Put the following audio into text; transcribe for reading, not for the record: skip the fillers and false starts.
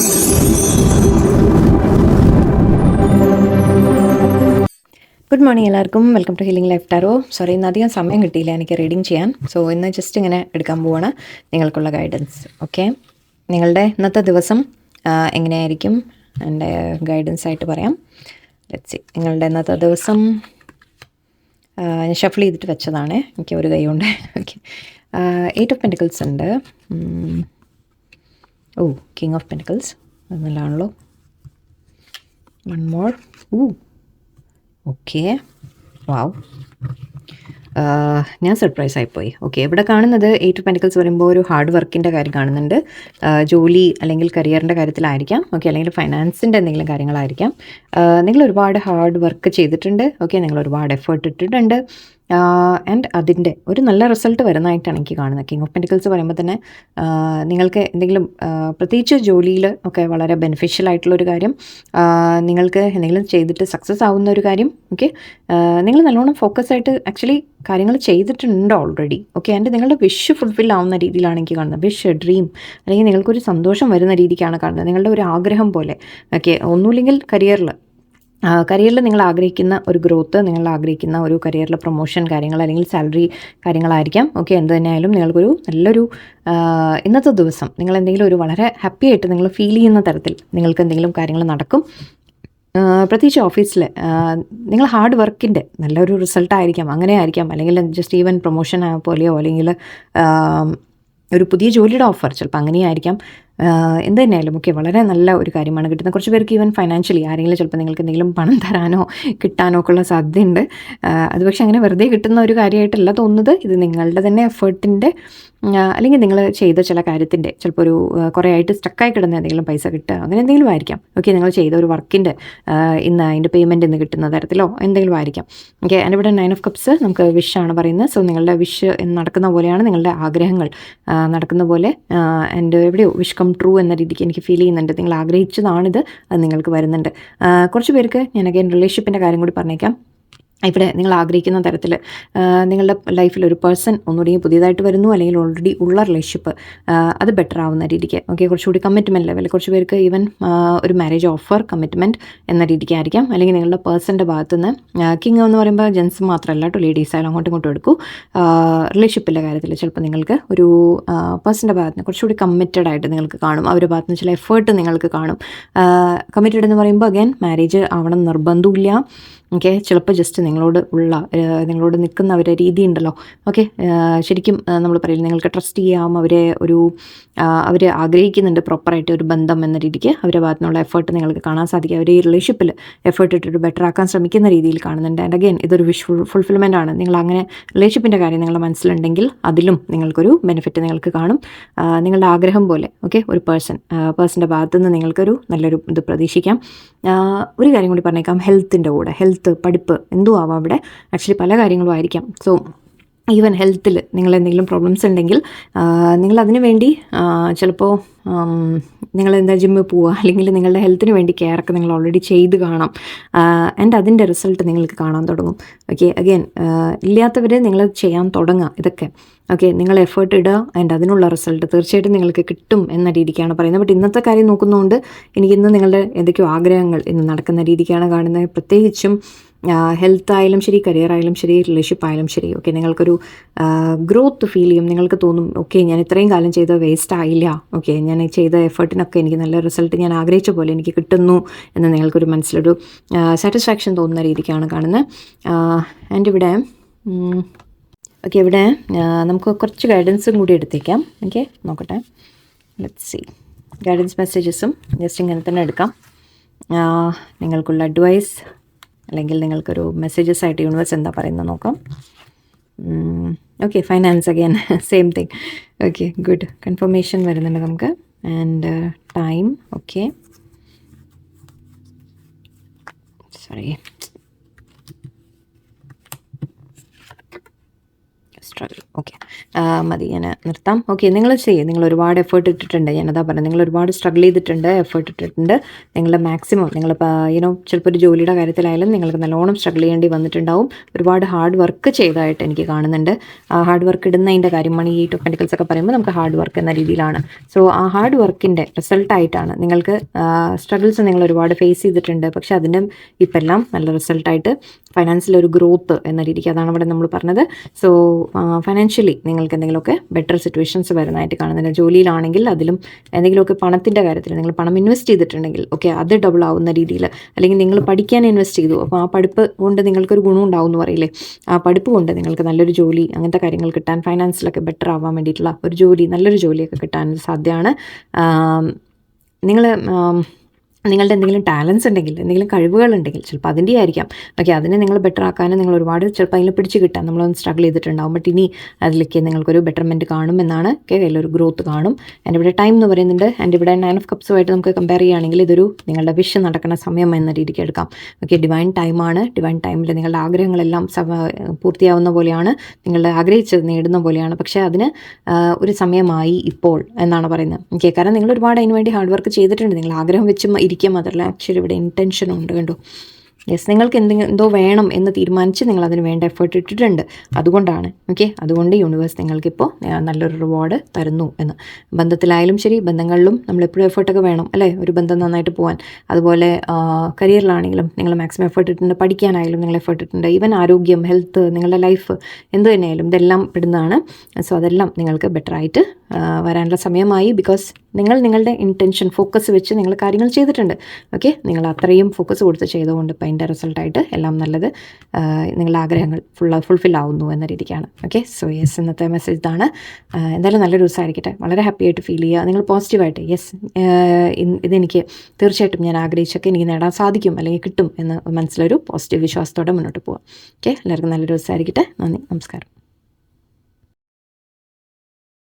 Good morning എല്ലാവർക്കും. Welcome to healing life tarot. Sorry, ഇന്ന് അധികം സമയം കിട്ടിയില്ല എനിക്ക് റീഡിങ് ചെയ്യാൻ. സോ ഇന്ന് ജസ്റ്റ് ഇങ്ങനെ എടുക്കാൻ പോവാണ് നിങ്ങൾക്കുള്ള ഗൈഡൻസ്. ഓക്കെ, നിങ്ങളുടെ ഇന്നത്തെ ദിവസം എങ്ങനെയായിരിക്കും എൻ്റെ ഗൈഡൻസ് ആയിട്ട് പറയാം. Let's see. നിങ്ങളുടെ ഇന്നത്തെ ദിവസം ഞാൻ ഷഫിൾ ചെയ്തിട്ട് വെച്ചതാണ്, എനിക്ക് ഒരു കൈ കൊണ്ട്. ഓക്കെ, 8 ഓഫ് പെൻറ്റിക്കിൾസ് ഉണ്ട്. ഓ, കിങ് ഓഫ് പെൻറ്റിക്കിൾസ്, അത് നല്ലതാണല്ലോ. One more. ഓക്കെ, വാവ്, ഞാൻ സർപ്രൈസ് ആയിപ്പോയി. ഓക്കെ, ഇവിടെ കാണുന്നത് 8 ഓഫ് പെൻറ്റിക്കിൾസ് വരുമ്പോൾ ഒരു ഹാർഡ് വർക്കിൻ്റെ കാര്യം കാണുന്നുണ്ട്. ജോലി അല്ലെങ്കിൽ കരിയറിൻ്റെ കാര്യത്തിലായിരിക്കാം. ഓക്കെ, അല്ലെങ്കിൽ ഫൈനാൻസിൻ്റെ എന്തെങ്കിലും കാര്യങ്ങളായിരിക്കാം. നിങ്ങൾ ഒരുപാട് ഹാർഡ് വർക്ക് ചെയ്തിട്ടുണ്ട്. ഓക്കെ, നിങ്ങൾ ഒരുപാട് എഫേർട്ട് ഇട്ടിട്ടുണ്ട്. ആൻഡ് അതിൻ്റെ ഒരു നല്ല റിസൾട്ട് വരുന്നതായിട്ടാണ് എനിക്ക് കാണുന്നത്. കിങ് ഓഫ് പെൻറ്റിക്കിൾസ് പറയുമ്പോൾ തന്നെ നിങ്ങൾക്ക് എന്തെങ്കിലും പ്രത്യേകിച്ച് ജോലിയിൽ ഒക്കെ വളരെ ബെനിഫിഷ്യൽ ആയിട്ടുള്ളൊരു കാര്യം, നിങ്ങൾക്ക് എന്തെങ്കിലും ചെയ്തിട്ട് സക്സസ് ആവുന്ന ഒരു കാര്യം. ഓക്കെ, നിങ്ങൾ നല്ലോണം ഫോക്കസ് ആയിട്ട് ആക്ച്വലി കാര്യങ്ങൾ ചെയ്തിട്ടുണ്ട് ഓൾറെഡി. ഓക്കെ, ആൻഡ് നിങ്ങളുടെ വിഷ് ഫുൾഫിൽ ആവുന്ന രീതിയിലാണ് എനിക്ക് കാണുന്നത്. വിഷ്, ഡ്രീം, അല്ലെങ്കിൽ നിങ്ങൾക്കൊരു സന്തോഷം വരുന്ന രീതിക്കാണ് കാണുന്നത്. നിങ്ങളുടെ ഒരു ആഗ്രഹം പോലെ. ഓക്കെ, ഒന്നുമില്ലെങ്കിൽ കരിയറിൽ നിങ്ങൾ ആഗ്രഹിക്കുന്ന ഒരു ഗ്രോത്ത്, നിങ്ങൾ ആഗ്രഹിക്കുന്ന ഒരു കരിയറിൽ പ്രൊമോഷൻ കാര്യങ്ങൾ, അല്ലെങ്കിൽ സാലറി കാര്യങ്ങളായിരിക്കാം. ഓക്കെ, എന്ത് തന്നെയായാലും നിങ്ങൾക്കൊരു നല്ലൊരു ഇന്നത്തെ ദിവസം നിങ്ങൾ എന്തെങ്കിലും ഒരു വളരെ ഹാപ്പി ആയിട്ട് നിങ്ങൾ ഫീൽ ചെയ്യുന്ന തരത്തിൽ നിങ്ങൾക്ക് എന്തെങ്കിലും കാര്യങ്ങൾ നടക്കും. പ്രത്യേകിച്ച് ഓഫീസിൽ നിങ്ങൾ ഹാർഡ് വർക്കിൻ്റെ നല്ലൊരു റിസൾട്ടായിരിക്കാം, അങ്ങനെ ആയിരിക്കാം. അല്ലെങ്കിൽ ജസ്റ്റ് ഈവൻ പ്രൊമോഷൻ പോലെയോ, അല്ലെങ്കിൽ ഒരു പുതിയ ജോലിയുടെ ഓഫർ ചിലപ്പോൾ അങ്ങനെയായിരിക്കാം. എന്ത് തന്നെയായാലും ഓക്കെ, വളരെ നല്ല ഒരു കാര്യമാണ് കിട്ടുന്നത്. കുറച്ച് പേർക്ക് ഈവൻ ഫൈനാൻഷ്യലി ആരെങ്കിലും ചിലപ്പോൾ നിങ്ങൾക്ക് എന്തെങ്കിലും പണം തരാനോ കിട്ടാനോ ഒക്കെ ഉള്ള സാധ്യതയുണ്ട്. അത് പക്ഷേ അങ്ങനെ വെറുതെ കിട്ടുന്ന ഒരു കാര്യമായിട്ടല്ല തോന്നുന്നത്. ഇത് നിങ്ങളുടെ തന്നെ എഫേർട്ടിൻ്റെ, അല്ലെങ്കിൽ നിങ്ങൾ ചെയ്ത ചില കാര്യത്തിൻ്റെ, ചിലപ്പോൾ ഒരു കുറേ ആയിട്ട് സ്റ്റക്കായി കിടന്ന എന്തെങ്കിലും പൈസ കിട്ടുക, അങ്ങനെ എന്തെങ്കിലും ആയിരിക്കാം. ഓക്കെ, നിങ്ങൾ ചെയ്ത ഒരു വർക്കിൻ്റെ ഇന്ന് അതിൻ്റെ പേയ്മെൻറ്റ് ഇന്ന് കിട്ടുന്ന തരത്തിലോ എന്തെങ്കിലും ആയിരിക്കാം. ഓക്കെ, ആൻഡ് ഇവിടെ 9 ഓഫ് കപ്സ് നമുക്ക് വിഷാണ് പറയുന്നത്. സോ നിങ്ങളുടെ വിഷ് നടക്കുന്ന പോലെയാണ്, നിങ്ങളുടെ ആഗ്രഹങ്ങൾ നടക്കുന്ന പോലെ. ആൻഡ് എവിടെയോ വിഷ് കം ട്രൂ എന്ന രീതിക്ക് എനിക്ക് ഫീൽ ചെയ്യുന്നുണ്ട്. നിങ്ങൾ ആഗ്രഹിച്ചതാണിത്, അത് നിങ്ങൾക്ക് വരുന്നുണ്ട്. കുറച്ച് പേർക്ക് ഞാൻ അഗൈൻ റിലേഷൻഷിപ്പിൻ്റെ കാര്യം കൂടി പറഞ്ഞേക്കാം. ഇവിടെ നിങ്ങൾ ആഗ്രഹിക്കുന്ന തരത്തിൽ നിങ്ങളുടെ ലൈഫിൽ ഒരു പേഴ്സൺ ഒന്നുകൂടി പുതിയതായിട്ട് വരുന്നു, അല്ലെങ്കിൽ ഓൾറെഡി ഉള്ള റിലേഷൻഷിപ്പ് അത് ബെറ്റർ ആവുന്ന രീതിക്ക്. ഓക്കെ, കുറച്ചുകൂടി കമ്മിറ്റ്മെൻറ്റ് ലെവൽ, കുറച്ച് പേർക്ക് ഈവൻ ഒരു മാരേജ് ഓഫർ, കമ്മിറ്റ്മെൻറ്റ് എന്ന രീതിക്കായിരിക്കാം. അല്ലെങ്കിൽ നിങ്ങളുടെ പേഴ്സൻ്റെ ഭാഗത്തുനിന്ന്, കിങ് എന്ന് പറയുമ്പോൾ ജെൻസ് മാത്രമല്ല കേട്ടോ, ലേഡീസ് ആയാലും അങ്ങോട്ടും ഇങ്ങോട്ടും എടുക്കൂ. റിലേഷൻഷിപ്പിൻ്റെ കാര്യത്തിൽ ചിലപ്പോൾ നിങ്ങൾക്ക് ഒരു പേഴ്സൻ്റെ ഭാഗത്തുനിന്ന് കുറച്ചുകൂടി കമ്മിറ്റഡ് ആയിട്ട് നിങ്ങൾക്ക് കാണും. അവരുടെ ഭാഗത്തുനിന്ന് ചില എഫേർട്ട് നിങ്ങൾക്ക് കാണും. കമ്മിറ്റഡ് എന്ന് പറയുമ്പോൾ അഗൈൻ മാരേജ് ആവണം നിർബന്ധമില്ല. ഓക്കെ, ചിലപ്പോൾ ജസ്റ്റ് നിങ്ങളോട് നിൽക്കുന്ന അവരുടെ രീതി ഉണ്ടല്ലോ. ഓക്കെ, ശരിക്കും നമ്മൾ പറയില്ല, നിങ്ങൾക്ക് ട്രസ്റ്റ് ചെയ്യാം, അവർ ആഗ്രഹിക്കുന്നുണ്ട് പ്രോപ്പറായിട്ട് ഒരു ബന്ധം എന്ന രീതിക്ക്. അവരുടെ ഭാഗത്തുനിന്നുള്ള എഫേർട്ട് നിങ്ങൾക്ക് കാണാൻ സാധിക്കും. അവർ ഈ റിലേഷൻഷിപ്പിൽ എഫേർട്ട് ഇട്ടിട്ട് ബെറ്റർ ആക്കാൻ ശ്രമിക്കുന്ന രീതിയിൽ കാണുന്നുണ്ട്. ആൻഡ് അഗൈൻ ഇതൊരു വിഷ് ഫുൾഫിൽമെൻ്റ് ആണ്. നിങ്ങൾ അങ്ങനെ റിലേഷൻഷിപ്പിൻ്റെ കാര്യം നിങ്ങളുടെ മനസ്സിലുണ്ടെങ്കിൽ അതിലും നിങ്ങൾക്കൊരു ബെനിഫിറ്റ് നിങ്ങൾക്ക് കാണും. നിങ്ങളുടെ ആഗ്രഹം പോലെ ഓക്കെ, ഒരു പേഴ്സൻ്റെ ഭാഗത്തുനിന്ന് നിങ്ങൾക്കൊരു നല്ലൊരു ഇത് പ്രതീക്ഷിക്കാം. ഒരു കാര്യം കൂടി പറഞ്ഞേക്കാം, ഹെൽത്തിൻ്റെ കൂടെ, പഠിപ്പ് എന്തും ആവാം. അവിടെ ആക്ച്വലി പല കാര്യങ്ങളും ആയിരിക്കാം. സോ ഈവൻ ഹെൽത്തിൽ നിങ്ങൾ എന്തെങ്കിലും പ്രോബ്ലംസ് ഉണ്ടെങ്കിൽ നിങ്ങളതിനു വേണ്ടി ചിലപ്പോൾ നിങ്ങളെന്താ ജിമ്മിൽ പോവുക, അല്ലെങ്കിൽ നിങ്ങളുടെ ഹെൽത്തിന് വേണ്ടി കെയറൊക്കെ നിങ്ങൾ ഓൾറെഡി ചെയ്ത് കാണാം. ആൻഡ് അതിൻ്റെ റിസൾട്ട് നിങ്ങൾക്ക് കാണാൻ തുടങ്ങും. ഓക്കെ, അഗെയിൻ ഇല്ലാത്തവർ നിങ്ങൾ ചെയ്യാൻ തുടങ്ങുക ഇതൊക്കെ. ഓക്കെ, നിങ്ങൾ എഫേർട്ട് ഇടുക, ആൻഡ് അതിനുള്ള റിസൾട്ട് തീർച്ചയായിട്ടും നിങ്ങൾക്ക് കിട്ടും എന്ന രീതിക്കാണ് പറയുന്നത്. ബട്ട് ഇന്നത്തെ കാര്യം നോക്കുന്നതുകൊണ്ട് എനിക്കിന്ന് നിങ്ങളുടെ എന്തൊക്കെയോ ആഗ്രഹങ്ങൾ ഇന്ന് നടക്കുന്ന രീതിക്കാണ് കാണുന്നത്. പ്രത്യേകിച്ചും ഹെൽത്ത് ആയാലും ശരി, കരിയർ ആയാലും ശരി, റിലേഷൻഷിപ്പ് ആയാലും ശരി. ഓക്കെ, നിങ്ങൾക്കൊരു ഗ്രോത്ത് ഫീൽ ചെയ്യും. നിങ്ങൾക്ക് തോന്നും ഓക്കെ, ഞാൻ ഇത്രയും കാലം ചെയ്ത വേസ്റ്റ് ആയില്ല. ഓക്കെ, ഞാൻ ചെയ്ത എഫേർട്ടിനൊക്കെ എനിക്ക് നല്ല റിസൾട്ട് ഞാൻ ആഗ്രഹിച്ച പോലെ എനിക്ക് കിട്ടുന്നു എന്ന് നിങ്ങൾക്കൊരു മനസ്സിലൊരു സാറ്റിസ്ഫാക്ഷൻ തോന്നുന്ന രീതിക്കാണ് കാണുന്നത്. ആൻഡ് ഇവിടെ ഓക്കെ, ഇവിടെ നമുക്ക് കുറച്ച് ഗൈഡൻസും കൂടി എടുത്തേക്കാം. ഓക്കെ, നോക്കട്ടെ, ലെറ്റ്സ് സീ. ഗൈഡൻസ് മെസ്സേജസും ജസ്റ്റ് ഇങ്ങനെ തന്നെ എടുക്കാം. നിങ്ങൾക്കുള്ള അഡ്വൈസ് അല്ലെങ്കിൽ നിങ്ങൾക്കൊരു മെസ്സേജസ് ആയിട്ട് യൂണിവേഴ്സ് എന്താ പറയുന്നത് നോക്കാം. Okay, finance again same thing. Okay, good, confirmation വരുന്നുണ്ട് നമുക്ക്. And time, okay, sorry, struggle. Okay, മതി, ഞാൻ നിർത്താം. ഓക്കെ, നിങ്ങൾ ചെയ്യും, നിങ്ങൾ ഒരുപാട് എഫേർട്ട് ഇട്ടിട്ടുണ്ട്. ഞാനതാ പറഞ്ഞത്, നിങ്ങൾ ഒരുപാട് സ്ട്രഗിൾ ചെയ്തിട്ടുണ്ട്, എഫേർട്ട് ഇട്ടിട്ടുണ്ട്. നിങ്ങളുടെ മാക്സിമം നിങ്ങളിപ്പോൾ ചിലപ്പോൾ ഒരു ജോലിയുടെ കാര്യത്തിലായാലും നിങ്ങൾക്ക് നല്ലോണം സ്ട്രഗിൾ ചെയ്യേണ്ടി വന്നിട്ടുണ്ടാവും. ഒരുപാട് ഹാർഡ് വർക്ക് ചെയ്തതായിട്ട് എനിക്ക് കാണുന്നുണ്ട്. ആ ഹാർഡ് വർക്ക് ഇടുന്നതിൻ്റെ കാര്യം മണി 8 ഓഫ് പെന്റിക്കിൾസ് ഒക്കെ പറയുമ്പോൾ നമുക്ക് ഹാർഡ് വർക്ക് എന്ന രീതിയിലാണ്. സോ ആ ഹാർഡ് വർക്കിൻ്റെ റിസൾട്ടായിട്ടാണ് നിങ്ങൾക്ക് സ്ട്രഗിൾസ് നിങ്ങൾ ഒരുപാട് ഫേസ് ചെയ്തിട്ടുണ്ട്. പക്ഷേ അതിൻ്റെ ഇപ്പം എല്ലാം നല്ല റിസൾട്ടായിട്ട് ഫൈനാൻസിലൊരു ഗ്രോത്ത് എന്ന രീതിക്ക്, അതാണ് ഇവിടെ നമ്മൾ പറഞ്ഞത്. സോ ഫൈനാൻഷ്യലി നിങ്ങൾക്ക് എന്തെങ്കിലുമൊക്കെ ബെറ്റർ സിറ്റുവേഷൻസ് വരുന്നതായിട്ട് കാണുന്നുണ്ട്. ജോലിയിലാണെങ്കിൽ അതിലും എന്തെങ്കിലുമൊക്കെ പണത്തിൻ്റെ കാര്യത്തിൽ നിങ്ങൾ പണം ഇൻവെസ്റ്റ് ചെയ്തിട്ടുണ്ടെങ്കിൽ ഓക്കെ, അത് ഡബിൾ ആവുന്ന രീതിയിൽ, അല്ലെങ്കിൽ നിങ്ങൾ പഠിക്കാൻ ഇൻവെസ്റ്റ് ചെയ്തു, അപ്പോൾ ആ പഠിപ്പ് കൊണ്ട് നിങ്ങൾക്കൊരു ഗുണം ഉണ്ടാവും എന്ന് പറയില്ലേ, ആ പഠിപ്പ് കൊണ്ട് നിങ്ങൾക്ക് നല്ലൊരു ജോലി അങ്ങനത്തെ കാര്യങ്ങൾ കിട്ടാൻ, ഫൈനാൻസിലൊക്കെ ബെറ്റർ ആവാൻ വേണ്ടിയിട്ടുള്ള ഒരു ജോലി, നല്ലൊരു ജോലിയൊക്കെ കിട്ടാൻ സാധ്യമാണ്. നിങ്ങൾ നിങ്ങളുടെ എന്തെങ്കിലും ടാലൻസ് ഉണ്ടെങ്കിൽ, എന്തെങ്കിലും കഴിവുകളുണ്ടെങ്കിൽ ചിലപ്പോൾ അതിൻ്റെ ആയിരിക്കാം. ഓക്കെ, അതിനെ നിങ്ങൾ ബെറ്റർ ആക്കാനും നിങ്ങൾ ഒരുപാട് ചിലപ്പോൾ അതിൽ പിടിച്ച് കിട്ടാൻ നമ്മളൊന്ന് സ്ട്രഗിൾ ചെയ്തിട്ടുണ്ടാകും. ബട്ട് ഇനി അതിലേക്ക് നിങ്ങൾക്കൊരു ബെറ്റർമെൻറ്റ് കാണുമെന്നാണ്. ഓക്കെ, അതിലൊരു ഗ്രോത്ത് കാണും. എൻ്റെ ഇവിടെ ടൈം എന്ന് പറയുന്നുണ്ട്. എൻ്റെ ഇവിടെ 9 ഓഫ് കപ്സുമായിട്ട് നമുക്ക് കമ്പയർ ചെയ്യുകയാണെങ്കിൽ ഇതൊരു നിങ്ങളുടെ വിഷ് നടക്കുന്ന സമയം എന്ന രീതിക്ക് എടുക്കാം. ഓക്കെ, ഡിവൈൻ ടൈമാണ്. ഡിവൈൻ ടൈമിൽ നിങ്ങളുടെ ആഗ്രഹങ്ങളെല്ലാം പൂർത്തിയാവുന്ന പോലെയാണ്, നിങ്ങളുടെ ആഗ്രഹിച്ചത് നേടുന്ന പോലെയാണ്. പക്ഷേ അതിന് ഒരു സമയമായി ഇപ്പോൾ എന്നാണ് പറയുന്നത്. ഓക്കെ, കാരണം നിങ്ങൾ ഒരുപാട് അതിന് വേണ്ടി ഹാർഡ് വർക്ക് ചെയ്തിട്ടുണ്ട്. നിങ്ങൾ ആഗ്രഹം വെച്ച് ഇരിക്കുക മാത്രമല്ല, ആക്ച്വലി ഇവിടെ ഇൻറ്റൻഷൻ ഉണ്ട്, കണ്ടോ. യെസ്, നിങ്ങൾക്ക് എന്തോ വേണം എന്ന് തീരുമാനിച്ച് നിങ്ങൾ അതിന് വേണ്ട എഫേർട്ട് ഇട്ടിട്ടുണ്ട്. അതുകൊണ്ടാണ്. ഓക്കെ, അതുകൊണ്ട് യൂണിവേഴ്സ് നിങ്ങൾക്കിപ്പോൾ നല്ലൊരു റിവാർഡ് തരുന്നു എന്ന്. ബന്ധത്തിലായാലും ശരി, ബന്ധങ്ങളിലും നമ്മളെപ്പോഴും എഫേർട്ടൊക്കെ വേണം അല്ലേ, ഒരു ബന്ധം നന്നായിട്ട് പോകാൻ. അതുപോലെ കരിയറിലാണെങ്കിലും നിങ്ങൾ മാക്സിമം എഫേർട്ട് ഇട്ടിട്ടുണ്ട്. പഠിക്കാനായാലും നിങ്ങൾ എഫേർട്ട് ഇട്ടിട്ടുണ്ട്. ഈവൻ ആരോഗ്യം, ഹെൽത്ത്, നിങ്ങളുടെ ലൈഫ് എന്ത് തന്നെയായാലും ഇതെല്ലാം പെടുന്നതാണ്. സോ അതെല്ലാം നിങ്ങൾക്ക് ബെറ്ററായിട്ട് വരാനുള്ള സമയമായി. ബിക്കോസ് നിങ്ങൾ നിങ്ങളുടെ ഇൻറ്റൻഷൻ ഫോക്കസ് വെച്ച് നിങ്ങൾ കാര്യങ്ങൾ ചെയ്തിട്ടുണ്ട്. ഓക്കെ, നിങ്ങൾ അത്രയും ഫോക്കസ് കൊടുത്ത് ചെയ്തുകൊണ്ട് ഇപ്പം അതിൻ്റെ റിസൾട്ടായിട്ട് എല്ലാം നല്ലത്, നിങ്ങളുടെ ആഗ്രഹങ്ങൾ ഫുൾഫിൽ ആവുന്നു എന്ന രീതിക്കാണ്. ഓക്കെ, സോ യെസ്, ഇന്നത്തെ മെസ്സേജ് ഇതാണ്. എന്തായാലും നല്ലൊരു ദിവസമായിരിക്കട്ടെ. വളരെ ഹാപ്പി ആയിട്ട് ഫീൽ ചെയ്യുക, നിങ്ങൾ പോസിറ്റീവായിട്ട്. യെസ്, ഇതെനിക്ക് തീർച്ചയായിട്ടും ഞാൻ ആഗ്രഹിച്ചൊക്കെ എനിക്ക് നേടാൻ സാധിക്കും അല്ലെങ്കിൽ കിട്ടും എന്ന് മനസ്സിലൊരു പോസിറ്റീവ് വിശ്വാസത്തോടെ മുന്നോട്ട് പോകാം. ഓക്കെ, എല്ലാവർക്കും നല്ലൊരു ദിവസമായിരിക്കട്ടെ. നന്ദി, നമസ്കാരം.